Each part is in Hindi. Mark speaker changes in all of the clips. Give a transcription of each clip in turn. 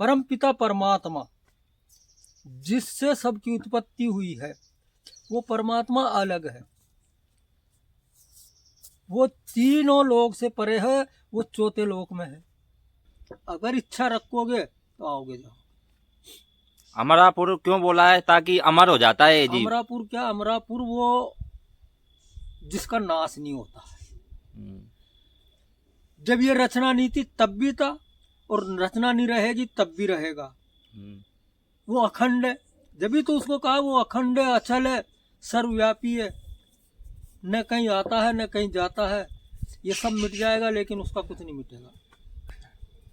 Speaker 1: परम पिता परमात्मा जिससे सबकी उत्पत्ति हुई है, वो परमात्मा अलग है। वो तीनों लोक से परे है, वो चौथे लोक में है। अगर इच्छा रखोगे तो आओगे जाओ।
Speaker 2: अमरापुर क्यों बोला है? ताकि अमर हो जाता है ये जीव।
Speaker 1: अमरापुर क्या, अमरापुर वो जिसका नाश नहीं होता है। जब ये रचना नहीं थी तब भी था, और रचना नहीं रहेगी तब भी रहेगा। वो अखंड है, जब भी तो उसको कहा वो अखंड है, अचल है, सर्वव्यापी है, न कहीं आता है न कहीं जाता है। ये सब मिट जाएगा लेकिन उसका कुछ नहीं मिटेगा।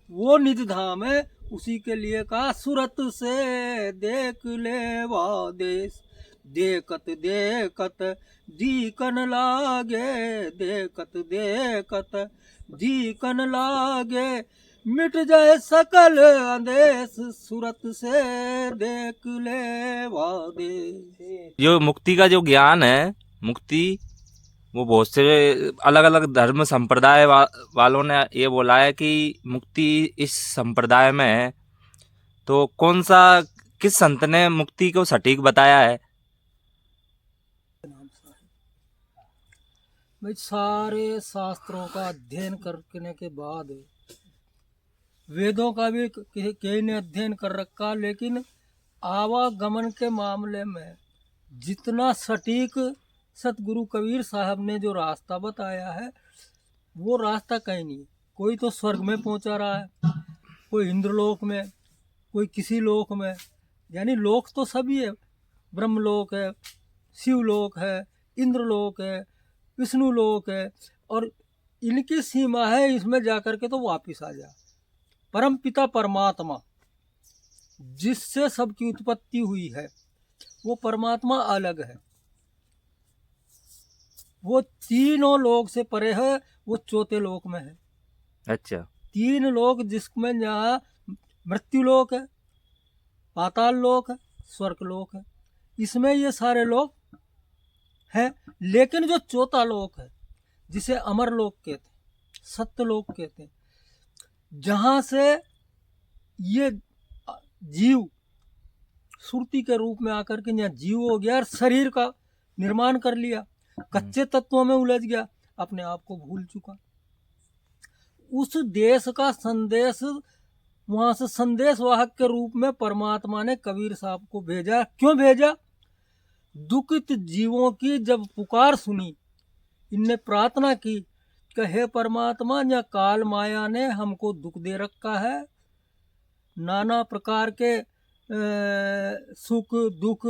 Speaker 1: वो निज धाम है, उसी के लिए कहा सूरत से देख ले वा देश, देखत देखत जी कन लागे, देखत देखत जी कन लागे, मिट जाए सकल अंदेश, सूरत से देख ले वा देश।
Speaker 2: जो मुक्ति का जो ज्ञान है, मुक्ति, वो बहुत से अलग अलग धर्म संप्रदाय वालों ने ये बोला है कि मुक्ति इस संप्रदाय में है। तो कौन सा, किस संत ने मुक्ति को सटीक बताया है?
Speaker 1: भाई सारे शास्त्रों का अध्ययन करने के बाद, वेदों का भी कई ने अध्ययन कर रखा, लेकिन आवागमन के मामले में जितना सटीक सतगुरु कबीर साहब ने जो रास्ता बताया है, वो रास्ता कहीं नहीं। कोई तो स्वर्ग में पहुंचा रहा है, कोई इंद्रलोक में, कोई किसी लोक में। यानी लोक तो सभी है, ब्रह्मलोक है, शिवलोक है, इंद्रलोक है, विष्णु लोक है, और इनकी सीमा है इसमें जाकर के तो वापिस आ जा। परम पिता परमात्मा जिससे सबकी उत्पत्ति हुई है, वो परमात्मा अलग है। वो तीनों लोक से परे है, वो चौथे लोक में है।
Speaker 2: अच्छा।
Speaker 1: तीन लोक जिसमें जहाँ मृत्यु लोक है, पाताल लोक है, स्वर्ग लोक है, इसमें ये सारे लोक है। लेकिन जो चौथा लोक है, जिसे अमर लोक कहते हैं, सत्य लोक कहते हैं, जहाँ से ये जीव सुरती के रूप में आकर के यहाँ जीव हो गया और शरीर का निर्माण कर लिया, कच्चे तत्वों में उलझ गया, अपने आप को भूल चुका। उस देश का संदेश, वहां से संदेश वाहक के रूप में परमात्मा ने कबीर साहब को भेजा। क्यों भेजा? दुखित जीवों की जब पुकार सुनी, इनने प्रार्थना की कि हे परमात्मा, या काल माया ने हमको दुख दे रखा है, नाना प्रकार के सुख दुख,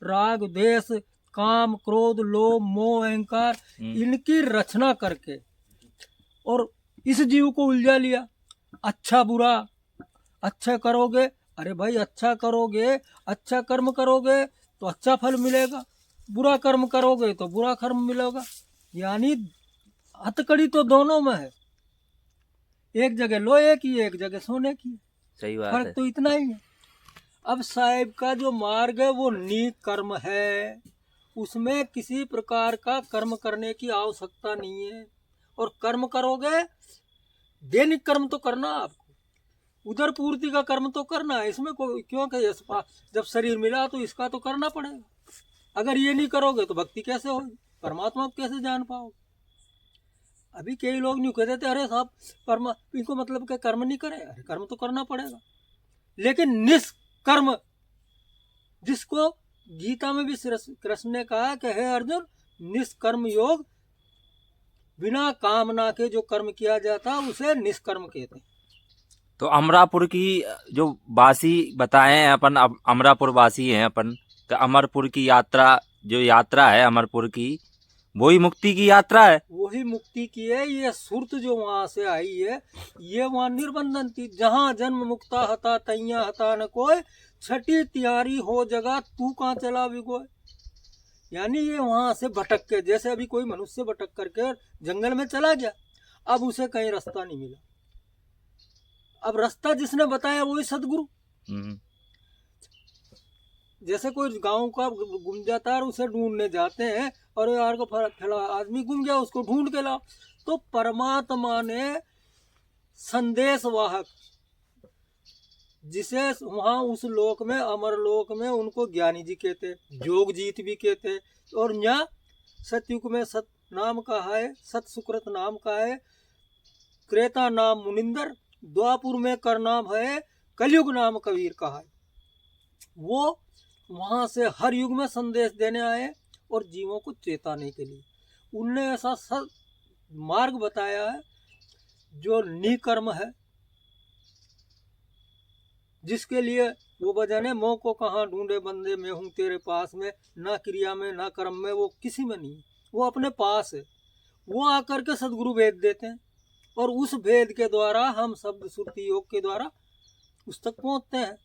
Speaker 1: राग द्वेष, काम क्रोध लोभ मोह अहंकार, इनकी रचना करके और इस जीव को उलझा लिया। अच्छा बुरा, अच्छा करोगे, अरे भाई अच्छा करोगे, अच्छा कर्म करोगे तो अच्छा फल मिलेगा, बुरा कर्म करोगे तो बुरा कर्म मिलेगा। यानी हथकड़ी तो दोनों में है, एक जगह लोहे की, एक जगह सोने की।
Speaker 2: सही बात
Speaker 1: फर्क
Speaker 2: है।
Speaker 1: तो इतना ही है। अब साहेब का जो मार्ग है वो नीक कर्म है, उसमें किसी प्रकार का कर्म करने की आवश्यकता नहीं है। और कर्म करोगे, दैनिक कर्म तो करना आपको, उधर पूर्ति का कर्म तो करना है। इसमें कोई क्योंकि जब शरीर मिला तो इसका तो करना पड़ेगा। अगर ये नहीं करोगे तो भक्ति कैसे होगी, परमात्मा को कैसे जान पाओगे? अभी कई लोग नहीं कहते थे, अरे साहब परमा इनको मतलब क्या कर्म नहीं करे? अरे कर्म तो करना पड़ेगा, लेकिन निष्कर्म, जिसको गीता में भी कृष्ण ने कहा कि हे अर्जुन, निष्कर्म योग, बिना कामना के जो कर्म किया जाता उसे निष्कर्म कहते हैं।
Speaker 2: तो अमरापुर की जो वासी बताए हैं, अपन अमरापुर वासी हैं अपन, तो अमरपुर की यात्रा, जो यात्रा है अमरपुर की, वही मुक्ति की यात्रा है।
Speaker 1: वही मुक्ति की है। ये सुरत जो वहां से आई है, ये वहां निर्बंधन थी। जहां जन्म मुक्ता हता तैया हता न कोई, छठी तिहारी हो जगह तू कहाँ चला बिगोय। यानी ये वहां से भटक के, जैसे अभी कोई मनुष्य भटक करके जंगल में चला गया, अब उसे कहीं रास्ता नहीं मिला, अब रास्ता जिसने बताया वही सदगुरु। जैसे कोई गांव का गुम जाता है, उसे ढूंढने जाते हैं, और यार को फला आदमी गुम गया, उसको ढूंढ के लाओ। तो परमात्मा ने संदेश वाहक जिसे वहाँ उस लोक में, अमर लोक में, उनको ज्ञानी जी कहते, जोगजीत भी कहते। और यहाँ सतयुग में सत नाम का है, सत सुकृत नाम का है, त्रेता नाम मुनिंदर, द्वापुर में कर नाम है, कलयुग नाम कबीर का है। वो वहाँ से हर युग में संदेश देने आए और जीवों को चेताने के लिए। उनने ऐसा मार्ग बताया है जो निकर्म है, जिसके लिए वो भजन है, मोह को कहाँ ढूंढे बंदे, मैं हूँ तेरे पास में, ना क्रिया में ना कर्म में, वो किसी में नहीं, वो अपने पास है। वो आकर के सदगुरु भेद देते हैं और उस भेद के द्वारा हम शब्द सुरति योग के द्वारा उस तक पहुंचते हैं।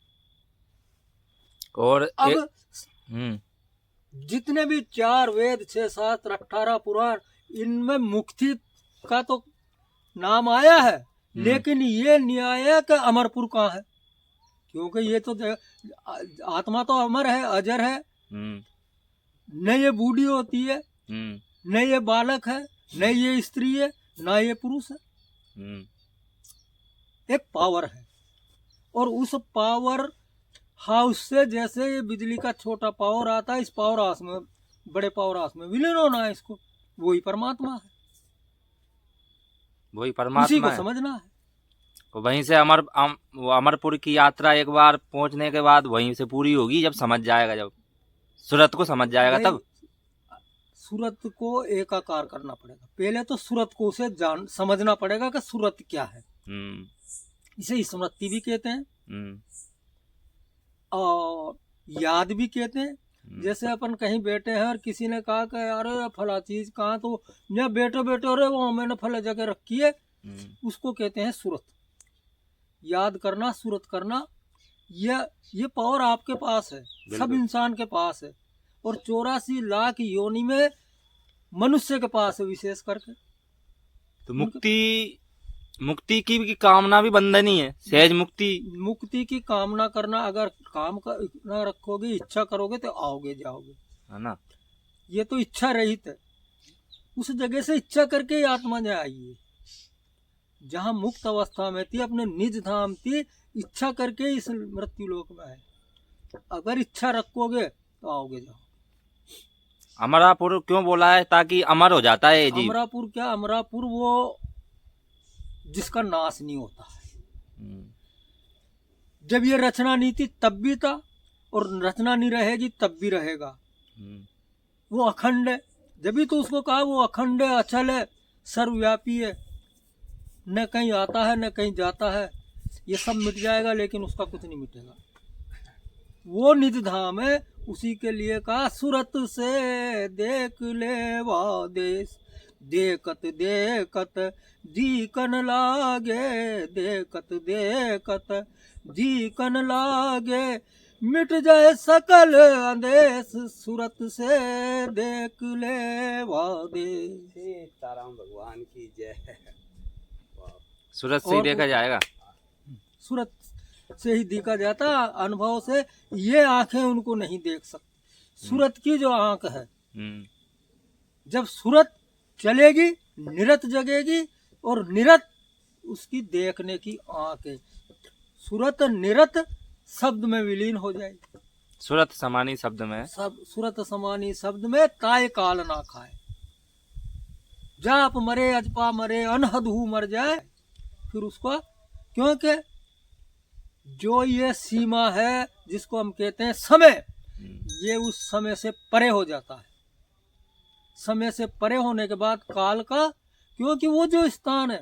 Speaker 2: और
Speaker 1: अब जितने भी 4 वेद, 6 शास्त्र, 18 पुराण, इनमें मुक्ति का तो नाम आया है, लेकिन ये नहीं आया कि अमरपुर कहाँ है, क्योंकि ये तो आत्मा तो अमर है, अजर है। न ये बूढ़ी होती है, न ये बालक है, न ये स्त्री है, ना ये पुरुष है। एक पावर है और उस पावर हाउस से जैसे ये बिजली का छोटा पावर आता है, इस पावर हाउस में, बड़े पावर हाउस में विलीन होना है इसको। वही परमात्मा है,
Speaker 2: वही
Speaker 1: उसी
Speaker 2: परमात्मा
Speaker 1: को
Speaker 2: है।
Speaker 1: समझना है।
Speaker 2: तो वहीं से अमरपुर की यात्रा एक बार पहुंचने के बाद वहीं से पूरी होगी, जब समझ जाएगा, जब सूरत को समझ जाएगा तब।
Speaker 1: सूरत को एकाकार करना पड़ेगा, पहले तो सूरत को उसे समझना पड़ेगा कि सूरत क्या है। इसे स्मृति भी कहते हैं और याद भी कहते हैं। जैसे अपन कहीं बैठे हैं और किसी ने कहा कि यार फला चीज कहाँ, तो या बैठे बैठे अरे वो मैंने फला जगह रखी है, उसको कहते हैं सूरत। याद करना, सूरत करना, ये पावर आपके पास है, सब इंसान के पास है, और 84 लाख योनि में मनुष्य के पास है विशेष करके।
Speaker 2: तो मुक्ति की कामना भी बंधनी है, सहज मुक्ति
Speaker 1: की कामना करना, अगर काम करना रखोगे, इच्छा करोगे तो आओगे जाओगे,
Speaker 2: है ना।
Speaker 1: ये तो इच्छा रहित है। उस जगह से इच्छा करके ही आत्मा ने आई है, जहाँ मुक्त अवस्था में थी, अपने निज धाम थी, इच्छा करके इस मृत्यु लोक में है। अगर इच्छा रखोगे तो आओगे जाओगे।
Speaker 2: अमरापुर क्यों बोला है? ताकि अमर हो जाता है जीव।
Speaker 1: अमरापुर क्या, अमरापुर वो जिसका नाश नहीं होता है। जब ये रचना नहीं थी तब भी था, और रचना नहीं रहेगी तब भी रहेगा। वो अखंड है, जब भी तो उसको कहा वो अखंड है, अचल है, सर्वव्यापी है, न कहीं आता है न कहीं जाता है। ये सब मिट जाएगा लेकिन उसका कुछ नहीं मिटेगा। वो निज धाम है, उसी के लिए कहा सूरत से देख ले वा देश, देखत देखत जी कन लागे, देखत देखत जी कन लागे, मिट जाए सकल अंदेश, सूरत से देख ले वा देश।
Speaker 3: सीताराम भगवान की जय।
Speaker 2: सूरत से ही देखा जाएगा,
Speaker 1: सूरत से ही देखा जाता, अनुभव से। ये आंखें उनको नहीं देख सकती। सूरत की जो आंख है, जब सूरत चलेगी निरत जगेगी, और निरत उसकी देखने की आंख है। सूरत निरत शब्द में विलीन हो जाएगी।
Speaker 2: सूरत समानी शब्द में,
Speaker 1: सब सूरत समानी शब्द में काय काल ना खाए, जाप मरे अजपा मरे अनहदहू मर जाए। फिर उसको, क्योंकि जो ये सीमा है जिसको हम कहते हैं समय, ये उस समय से परे हो जाता है। समय से परे होने के बाद काल का, क्योंकि वो जो स्थान है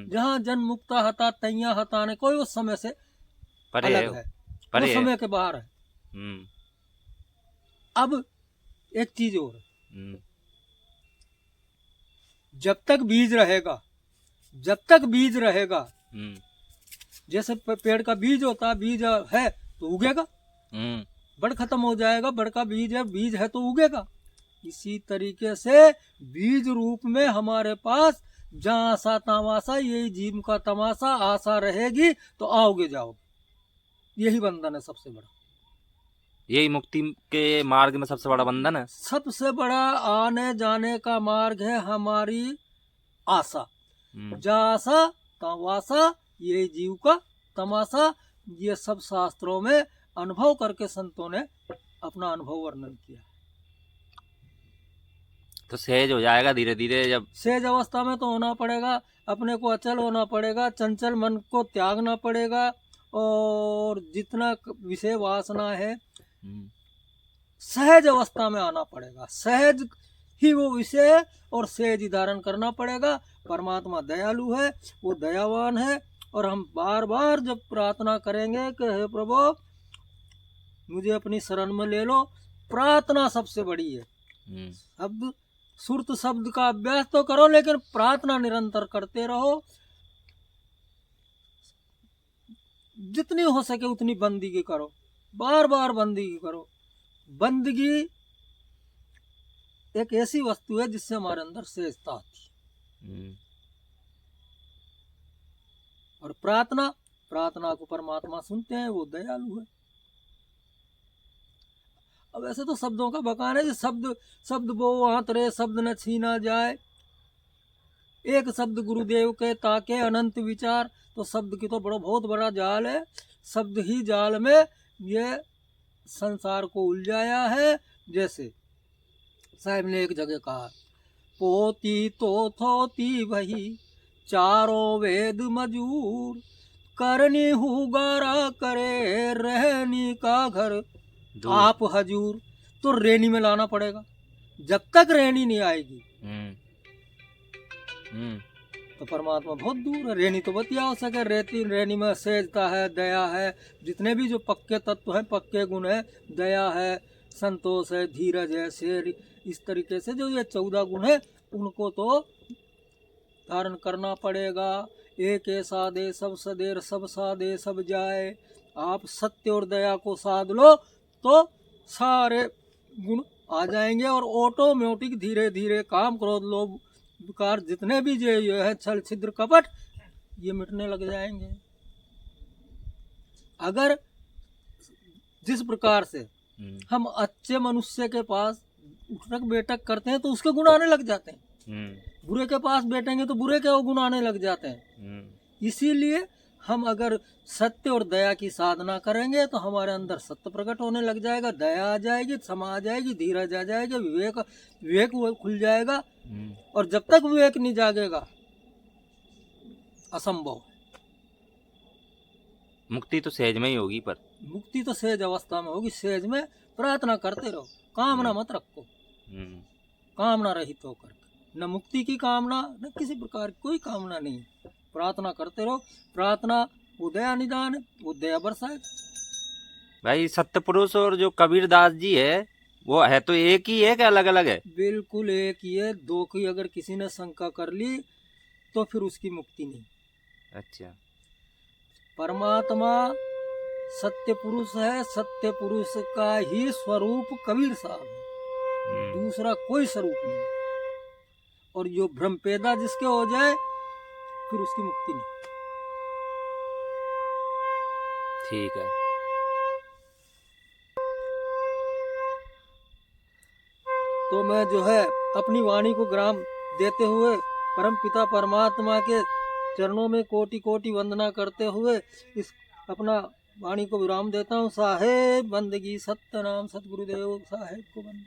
Speaker 1: जहाँ जन्म मुक्ता हता तैया हता ने, कोई उस समय से
Speaker 2: परे
Speaker 1: अलग है,
Speaker 2: परे
Speaker 1: वो समय के बाहर है। अब एक चीज और, जब तक बीज रहेगा, जब तक बीज रहेगा, जैसे पेड़ का बीज होता है, बीज है तो उगेगा, बड़ खत्म हो जाएगा, बड़ का बीज है तो उगेगा। इसी तरीके से बीज रूप में हमारे पास जहाँ आशा तमाशा, यही जीव का तमाशा, आशा रहेगी तो आओगे जाओगे। यही बंधन है सबसे बड़ा,
Speaker 2: यही मुक्ति के मार्ग में सबसे बड़ा बंधन है।
Speaker 1: सबसे बड़ा आने जाने का मार्ग है हमारी आशा। जहाँ आशा तमाशा, ये जीव का तमाशा, ये सब शास्त्रों में अनुभव करके संतों ने अपना अनुभव वर्णन किया।
Speaker 2: तो सहज हो जाएगा धीरे धीरे जब।
Speaker 1: सहज अवस्था में तो होना पड़ेगा, अपने को अचल होना पड़ेगा, चंचल मन को त्यागना पड़ेगा, और जितना विषय वासना है सहज अवस्था में आना पड़ेगा। सहज ही वो विषय है और सहज ही धारण करना पड़ेगा। परमात्मा दयालु है, वो दयावान है, और हम बार बार जब प्रार्थना करेंगे कि हे प्रभु मुझे अपनी शरण में ले लो, प्रार्थना सबसे बड़ी है। शब्द सुरत शब्द का अभ्यास तो करो, लेकिन प्रार्थना निरंतर करते रहो। जितनी हो सके उतनी बंदगी करो, बार बार बंदगी करो। बंदगी एक ऐसी वस्तु है जिससे हमारे अंदर सहजता आती है। और प्रार्थना को परमात्मा सुनते हैं, वो दयालु है। अब ऐसे तो शब्दों का बकान है, शब्द वो हाथ रे शब्द न छीना जाए, एक शब्द गुरुदेव के ताके अनंत विचार। तो शब्द की तो बहुत बड़ा जाल है। शब्द ही जाल में ये संसार को उलझाया है। जैसे साहब ने एक जगह कहा, पोती तो थोती वही चारों वेद मजूर, करनी हुगारा करे रहनी का घर आप हजूर। तो रेनी में लाना पड़ेगा, जब तक रेनी नहीं आएगी तो परमात्मा बहुत दूर है। रेनी तो बतिया हो सके, रेनी में सहजता है, दया है, जितने भी जो पक्के तत्व हैं, पक्के गुण है, दया है, संतोष है, धीरज है, शेर, इस तरीके से जो ये 14 गुण है उनको तो धारण करना पड़ेगा। एक ऐसा दे सब सदेर, सब सादे सब जाए। आप सत्य और दया को साध लो तो सारे गुण आ जाएंगे, और ऑटोमेटिक धीरे धीरे काम क्रोध लोभ विकार जितने भी ये है छल छिद्र कपट, ये मिटने लग जाएंगे। अगर जिस प्रकार से हम अच्छे मनुष्य के पास उठक बैठक करते हैं तो उसके गुण आने लग जाते हैं, बुरे के पास बैठेंगे तो बुरे के गुण आने लग जाते हैं। इसीलिए हम अगर सत्य और दया की साधना करेंगे तो हमारे अंदर सत्य प्रकट होने लग जाएगा, दया आ जाएगी, क्षमा आ जाएगी, धीरज आ जाएगा, विवेक खुल जाएगा। और जब तक विवेक नहीं जागेगा असंभव।
Speaker 2: मुक्ति तो सहज में ही होगी, पर
Speaker 1: मुक्ति तो सहज अवस्था में होगी। सहज में प्रार्थना करते रहो, कामना मत रखो, कामना रहित होकर। न मुक्ति की कामना, न किसी प्रकार की कोई कामना नहीं। प्रार्थना करते रहो, प्रार्थना वो दया निदान है, वो दया बरसाए।
Speaker 2: भाई सत्य पुरुष और जो कबीरदास जी है वो है तो एक ही है कि अलग अलग है?
Speaker 1: बिल्कुल एक ही है। दो की अगर किसी ने शंका कर ली तो फिर उसकी मुक्ति नहीं।
Speaker 2: अच्छा।
Speaker 1: परमात्मा सत्य पुरुष है, सत्य पुरुष का ही स्वरूप कबीर साहब है, दूसरा कोई स्वरूप नहीं। और जो भ्रम पैदा जिसके हो जाए फिर उसकी मुक्ति नहीं।
Speaker 2: ठीक है।
Speaker 1: तो मैं जो है अपनी वाणी को ग्राम देते हुए परम पिता परमात्मा के चरणों में कोटि कोटि वंदना करते हुए इस अपना वाणी को विराम देता हूँ। साहेब बंदगी सत्य नाम सतगुरुदेव साहेब को बंद।